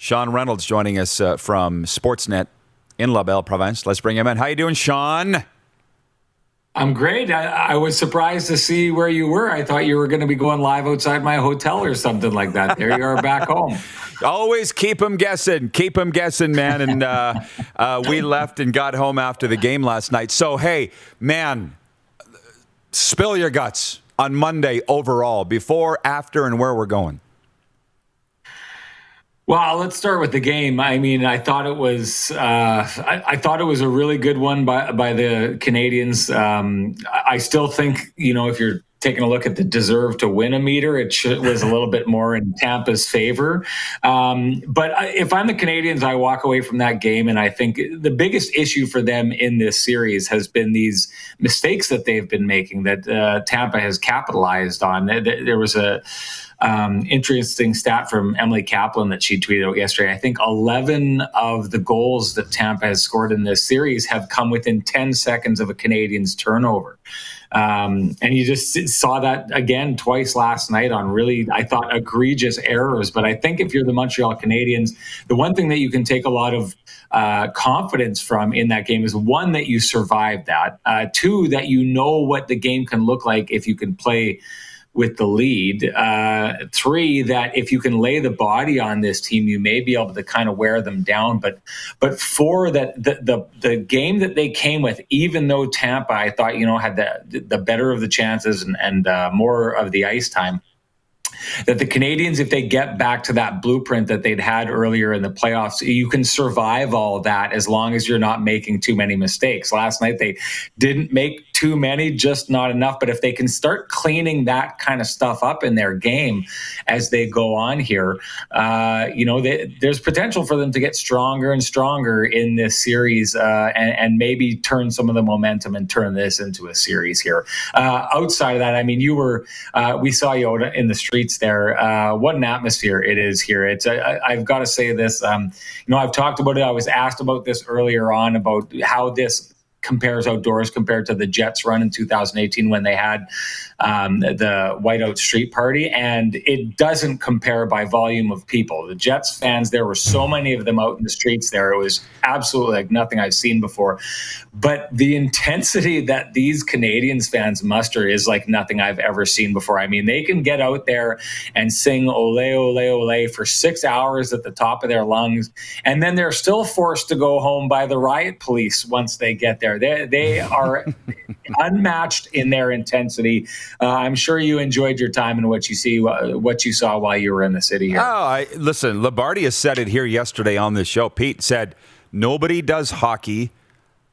Sean Reynolds joining us from Sportsnet in La Belle Province. Let's bring him in. How you doing, Sean? I'm great. I was surprised to see where you were. I thought you were going to be going live outside my hotel or something like that. There you are back home. Always keep them guessing. Keep them guessing, man. And we left and got home after the game last night. So, hey, man, spill your guts on Monday overall, before, after, and where we're going. Well, let's start with the game. I mean, I thought it was I thought it was a really good one by the Canadiens. I still think, if you're taking a look at the deserve to win a meter, it was a little bit more in Tampa's favor. But if I'm the Canadiens, I walk away from that game, and I think the biggest issue for them in this series has been these mistakes that they've been making that Tampa has capitalized on. There was a interesting stat from Emily Kaplan that she tweeted out yesterday. I think 11 of the goals that Tampa has scored in this series have come within 10 seconds of a Canadiens turnover. And you just saw that again twice last night on really, I thought, egregious errors. But I think if you're the Montreal Canadiens, the one thing that you can take a lot of confidence from in that game is, one, that you survived that. Two, that you know what the game can look like if you can play with the lead. Three, that if you can lay the body on this team, you may be able to kind of wear them down. But four, that the game that they came with, even though Tampa, I thought, had the better of the chances and more of the ice time, that the Canadiens, if they get back to that blueprint that they'd had earlier in the playoffs, you can survive all that as long as you're not making too many mistakes. Last night, they didn't make too many, just not enough. But if they can start cleaning that kind of stuff up in their game as they go on here, there's potential for them to get stronger and stronger in this series and maybe turn some of the momentum and turn this into a series here. Outside of that, I mean, we saw you out in the streets there. What an atmosphere it is here. I've got to say this, I've talked about it. I was asked about this earlier on, about how this compares outdoors compared to the Jets run in 2018 when they had the Whiteout Street Party, and it doesn't compare by volume of people. The Jets fans, there were so many of them out in the streets there. It was absolutely like nothing I've seen before. But the intensity that these Canadiens fans muster is like nothing I've ever seen before. I mean, they can get out there and sing Ole, Ole, Ole for 6 hours at the top of their lungs, and then they're still forced to go home by the riot police once they get there. They are unmatched in their intensity. I'm sure you enjoyed your time and what you saw while you were in the city here. Listen, Labardia said it here yesterday on this show. Pete said, nobody does hockey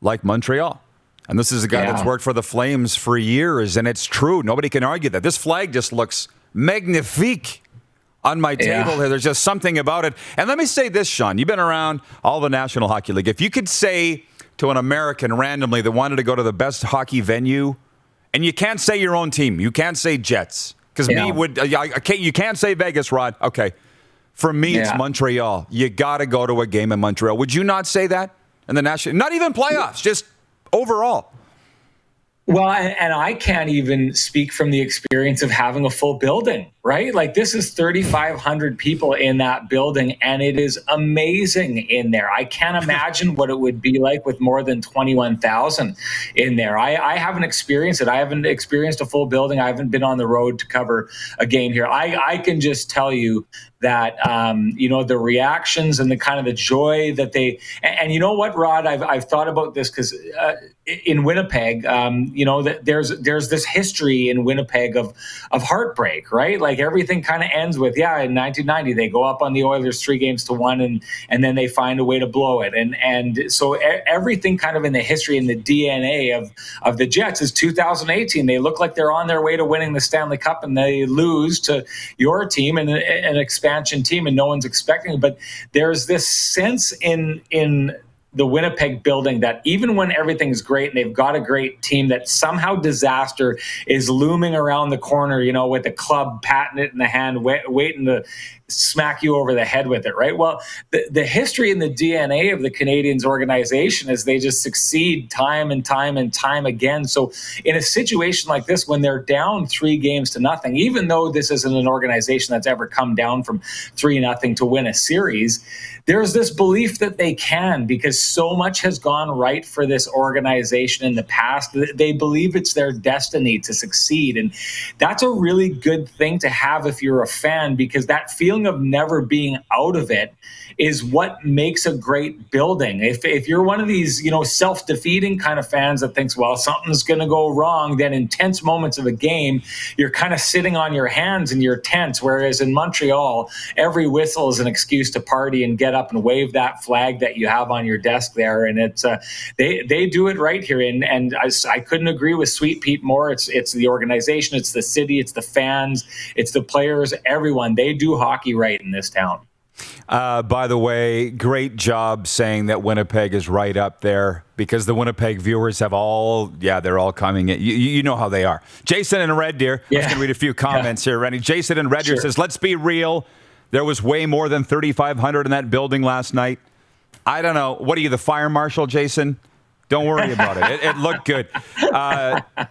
like Montreal. And this is a guy that's worked for the Flames for years, and it's true. Nobody can argue that. This flag just looks magnifique on my table here. There's just something about it. And let me say this, Sean. You've been around all the National Hockey League. If you could say to an American randomly that wanted to go to the best hockey venue, and you can't say your own team. You can't say Jets. Because you can't say Vegas, Rod. Okay. For me, it's Montreal. You got to go to a game in Montreal. Would you not say that in the national? Not even playoffs, just overall. Well, and I can't even speak from the experience of having a full building, right? Like, this is 3,500 people in that building, and it is amazing in there. I can't imagine what it would be like with more than 21,000 in there. I haven't experienced it. I haven't experienced a full building. I haven't been on the road to cover a game here. I can just tell you that, the reactions and the kind of the joy that they, and you know what, Rod, I've thought about this because in Winnipeg, there's this history in Winnipeg of heartbreak, right? Like, everything kind of ends with, in 1990, they go up on the Oilers 3-1, and then they find a way to blow it. And so everything kind of in the history and the DNA of the Jets is 2018. They look like they're on their way to winning the Stanley Cup, and they lose to your team and an expansion team, and no one's expecting it. But there's this sense in the Winnipeg building that even when everything's great and they've got a great team, that somehow disaster is looming around the corner, with the club patting it in the hand, waiting to smack you over the head with it, right? Well, the history and the DNA of the Canadiens organization is they just succeed time and time and time again. So in a situation like this, when they're down 3-0, even though this isn't an organization that's ever come down from 3-0 to win a series, there's this belief that they can, because so much has gone right for this organization in the past. They believe it's their destiny to succeed. And that's a really good thing to have if you're a fan, because that feeling of never being out of it is what makes a great building. If you're one of these, self-defeating kind of fans that thinks, well, something's going to go wrong, then in tense moments of a game, you're kind of sitting on your hands and you're tense. Whereas in Montreal, every whistle is an excuse to party and get up and wave that flag that you have on your desk there. And it's they do it right here. And I couldn't agree with Sweet Pete more. It's the organization, it's the city, it's the fans, it's the players, everyone. They do hockey right in this town. By the way, great job saying that Winnipeg is right up there, because the Winnipeg viewers have they're all coming in. You know how they are. Jason in Red Deer. I'm just going to read a few comments here, Rennie. Jason in Red Deer says, let's be real. There was way more than 3,500 in that building last night. I don't know. What are you, the fire marshal, Jason? Don't worry about it. It looked good.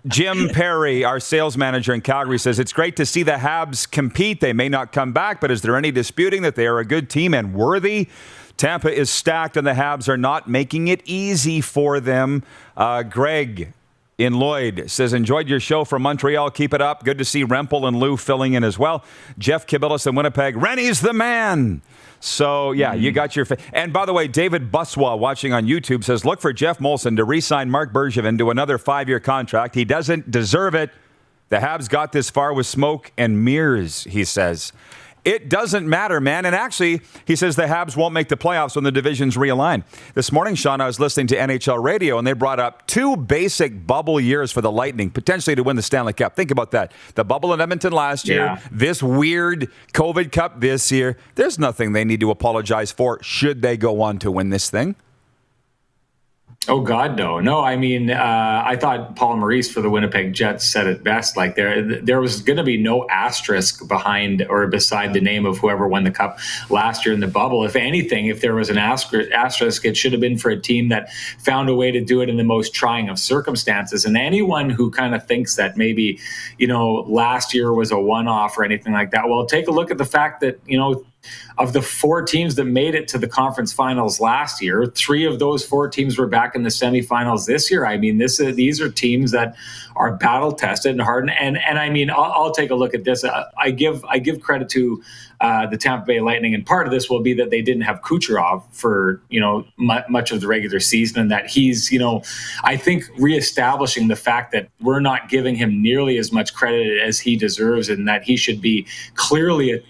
Jim Perry, our sales manager in Calgary, says, it's great to see the Habs compete. They may not come back, but is there any disputing that they are a good team and worthy? Tampa is stacked and the Habs are not making it easy for them. Greg in Lloyd says, enjoyed your show from Montreal. Keep it up. Good to see Rempel and Lou filling in as well. Jeff Kibilis in Winnipeg. Rennie's the man. So, you got your... And by the way, David Buswa watching on YouTube says, look for Jeff Molson to re-sign Mark Bergevin to another 5-year contract. He doesn't deserve it. The Habs got this far with smoke and mirrors, he says. It doesn't matter, man. And actually, he says the Habs won't make the playoffs when the divisions realign. This morning, Sean, I was listening to NHL radio, and they brought up 2 basic bubble years for the Lightning, potentially to win the Stanley Cup. Think about that. The bubble in Edmonton last year, this weird COVID Cup this year. There's nothing they need to apologize for should they go on to win this thing. Oh, God, no. No, I mean, I thought Paul Maurice for the Winnipeg Jets said it best. Like there was going to be no asterisk behind or beside the name of whoever won the cup last year in the bubble. If anything, if there was an asterisk, it should have been for a team that found a way to do it in the most trying of circumstances. And anyone who kind of thinks that maybe, last year was a one-off or anything like that, well, take a look at the fact that, of the 4 teams that made it to the conference finals last year, 3 of those 4 teams were back in the semifinals this year. I mean, these are teams that are battle tested and hardened. And I mean, I'll take a look at this. I give credit to the Tampa Bay Lightning, and part of this will be that they didn't have Kucherov for much of the regular season, and that he's I think reestablishing the fact that we're not giving him nearly as much credit as he deserves, and that he should be clearly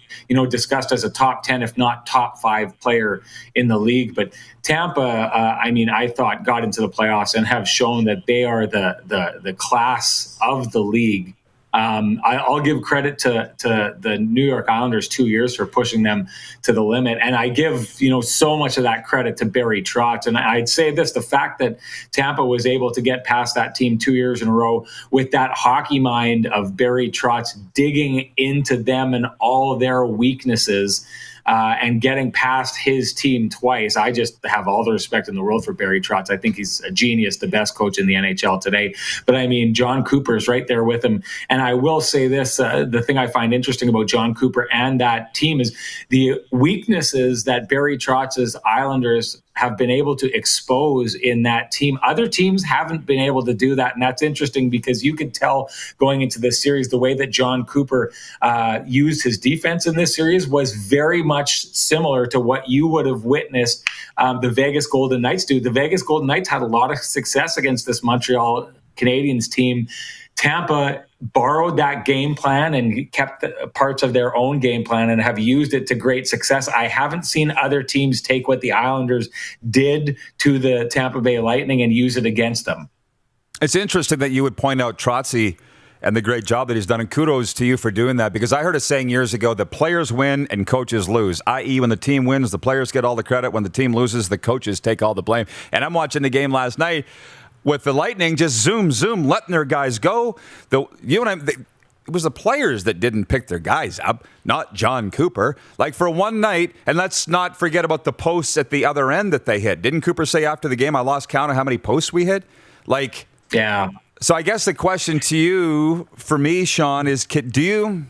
discussed as a top 10, if not top 5 player in the league. But Tampa, I thought got into the playoffs and have shown that they are the class of the league. I'll give credit to the New York Islanders 2 years for pushing them to the limit. And I give, so much of that credit to Barry Trotz. And I'd say this, the fact that Tampa was able to get past that team 2 years in a row with that hockey mind of Barry Trotz digging into them and all their weaknesses, and getting past his team twice. I just have all the respect in the world for Barry Trotz. I think he's a genius, the best coach in the NHL today. But I mean, John Cooper's right there with him. And I will say this, the thing I find interesting about John Cooper and that team is the weaknesses that Barry Trotz's Islanders have been able to expose in that team. Other teams haven't been able to do that. And that's interesting because you could tell going into this series, the way that John Cooper used his defense in this series was very much similar to what you would have witnessed the Vegas Golden Knights do. The Vegas Golden Knights had a lot of success against this Montreal Canadiens team. Tampa borrowed that game plan and kept parts of their own game plan and have used it to great success. I haven't seen other teams take what the Islanders did to the Tampa Bay Lightning and use it against them. It's interesting that you would point out Trotzy and the great job that he's done. And kudos to you for doing that, because I heard a saying years ago that players win and coaches lose, i.e. when the team wins, the players get all the credit. When the team loses, the coaches take all the blame. And I'm watching the game last night with the Lightning just zoom, letting their guys go. It was the players that didn't pick their guys up, not John Cooper. Like for one night, and let's not forget about the posts at the other end that they hit. Didn't Cooper say after the game, I lost count of how many posts we hit? Yeah. So I guess the question to you, for me, Sean, is do you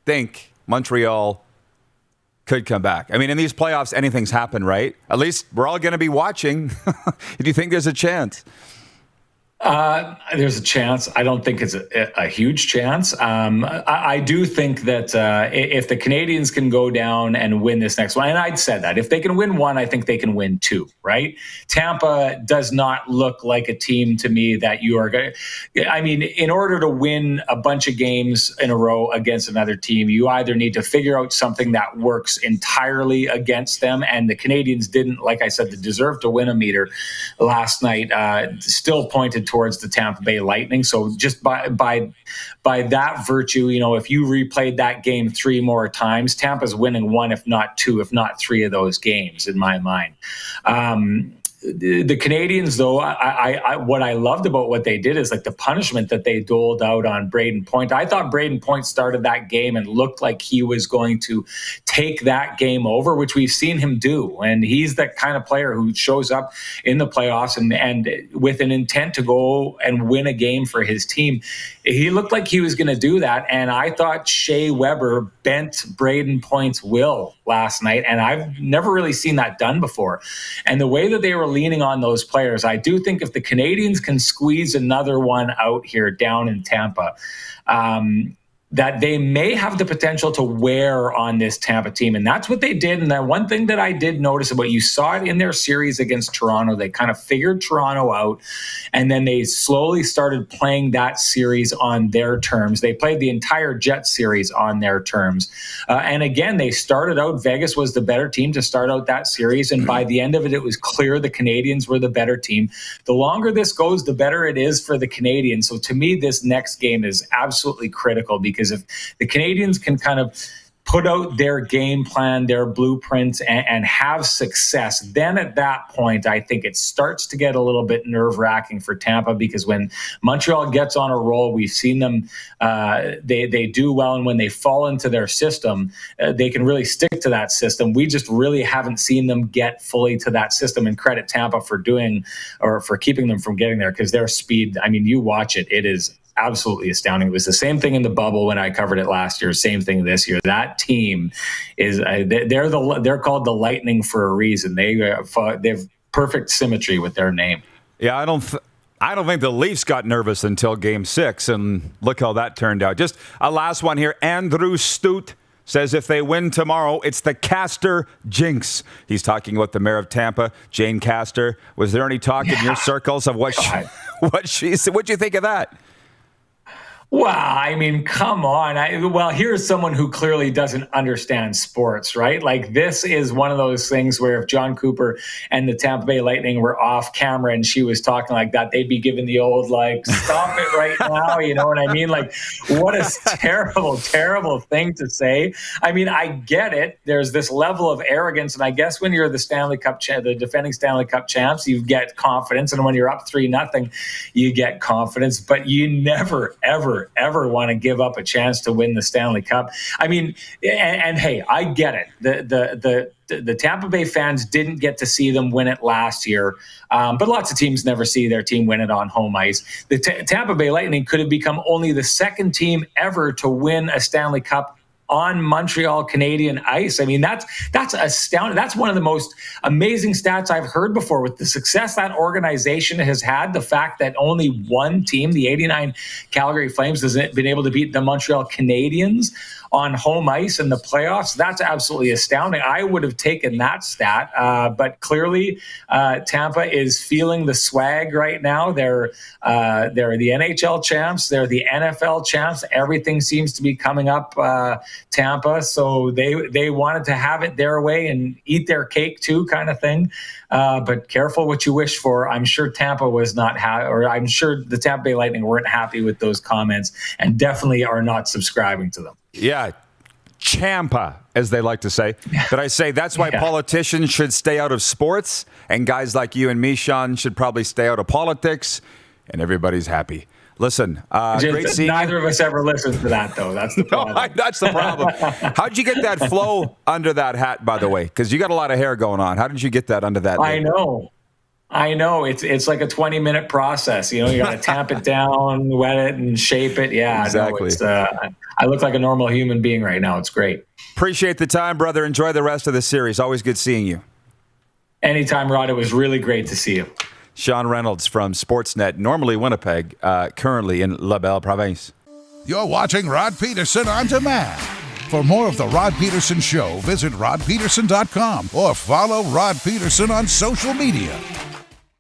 think Montreal could come back? I mean, in these playoffs, anything's happened, right? At least we're all going to be watching. Do you think there's a chance? There's a chance. I don't think it's a huge chance. I do think that if the Canadiens can go down and win this next one, and I'd said that if they can win one, I think they can win two, right? Tampa does not look like a team to me that you are going to, I mean, in order to win a bunch of games in a row against another team, you either need to figure out something that works entirely against them. And the Canadiens didn't, like I said, the deserve to win a meter last night still pointed towards the Tampa Bay Lightning. So just by that virtue, if you replayed that game 3 more times, Tampa's winning 1, if not 2, if not 3 of those games in my mind. The Canadiens, though, I what I loved about what they did is like the punishment that they doled out on Brayden Point. I thought Brayden Point started that game and looked like he was going to take that game over, which we've seen him do. And he's the kind of player who shows up in the playoffs and with an intent to go and win a game for his team. He looked like he was going to do that. And I thought Shea Weber bent Brayden Point's will last night. And I've never really seen that done before. And the way that they were leaning on those players, I do think if the Canadiens can squeeze another one out here down in Tampa, that they may have the potential to wear on this Tampa team. And that's what they did. And that one thing that I did notice about, you saw it in their series against Toronto, they kind of figured Toronto out, and then they slowly started playing that series on their terms. They played the entire Jets series on their terms. And again, they started out, Vegas was the better team to start out that series. And by the end of it, it was clear the Canadiens were the better team. The longer this goes, the better it is for the Canadiens. So to me, this next game is absolutely critical, because if the Canadiens can kind of put out their game plan, their blueprints, and have success, then at that point, I think it starts to get a little bit nerve-wracking for Tampa, because when Montreal gets on a roll, we've seen them, they do well, and when they fall into their system, they can really stick to that system. We just really haven't seen them get fully to that system, and credit Tampa for doing, or for keeping them from getting there, because their speed, I mean, you watch it, it is absolutely astounding. It was the same thing in the bubble when I covered it last year. Same thing this year. That team is they're called the Lightning for a reason. They have perfect symmetry with their name. Yeah, I don't think the Leafs got nervous until Game 6, and look how that turned out. Just a last one here. Andrew Stute says if they win tomorrow, it's the Castor Jinx. He's talking about the mayor of Tampa, Jane Castor. Was there any talk in your circles of what she said? What'd you think of that? Well, I mean, come on. Here's someone who clearly doesn't understand sports, right? Like, this is one of those things where if John Cooper and the Tampa Bay Lightning were off camera and she was talking like that, they'd be giving the old, like, stop it right now. You know what I mean? Like, what a terrible, terrible thing to say. I mean, I get it. There's this level of arrogance. And I guess when you're the Stanley Cup, the defending Stanley Cup champs, you get confidence. And when you're up 3-0, you get confidence. But you never, ever want to give up a chance to win the Stanley Cup. I mean, and hey, I get it. The Tampa Bay fans didn't get to see them win it last year, but lots of teams never see their team win it on home ice. The Tampa Bay Lightning could have become only the second team ever to win a Stanley Cup on Montreal Canadian ice. I mean, that's astounding. That's one of the most amazing stats I've heard before, with the success that organization has had. The fact that only one team, the 89 Calgary Flames, has been able to beat the Montreal Canadiens on home ice in the playoffs. That's absolutely astounding. I would have taken that stat, but clearly Tampa is feeling the swag right now. They're the NHL champs. They're the NFL champs. Everything seems to be coming up Tampa. So they wanted to have it their way and eat their cake too, kind of thing. But careful what you wish for. I'm sure Tampa was not or I'm sure the Tampa Bay Lightning weren't happy with those comments and definitely are not subscribing to them. Yeah. Champa, as they like to say. But I say that's why politicians should stay out of sports, and guys like you and me, Sean, should probably stay out of politics, and everybody's happy. Listen, great seeing neither of us ever listened to that, though. That's the problem. No, that's the problem. How'd you get that flow under that hat, by the way? Because you got a lot of hair going on. How did you get that under that? I know. It's like a 20-minute process. You got to tamp it down, wet it, and shape it. Yeah, exactly. I look like a normal human being right now. It's great. Appreciate the time, brother. Enjoy the rest of the series. Always good seeing you. Anytime, Rod. It was really great to see you. Sean Reynolds from Sportsnet, normally Winnipeg, currently in La Belle Province. You're watching Rod Pedersen On Demand. For more of The Rod Pedersen Show, visit rodpedersen.com or follow Rod Pedersen on social media.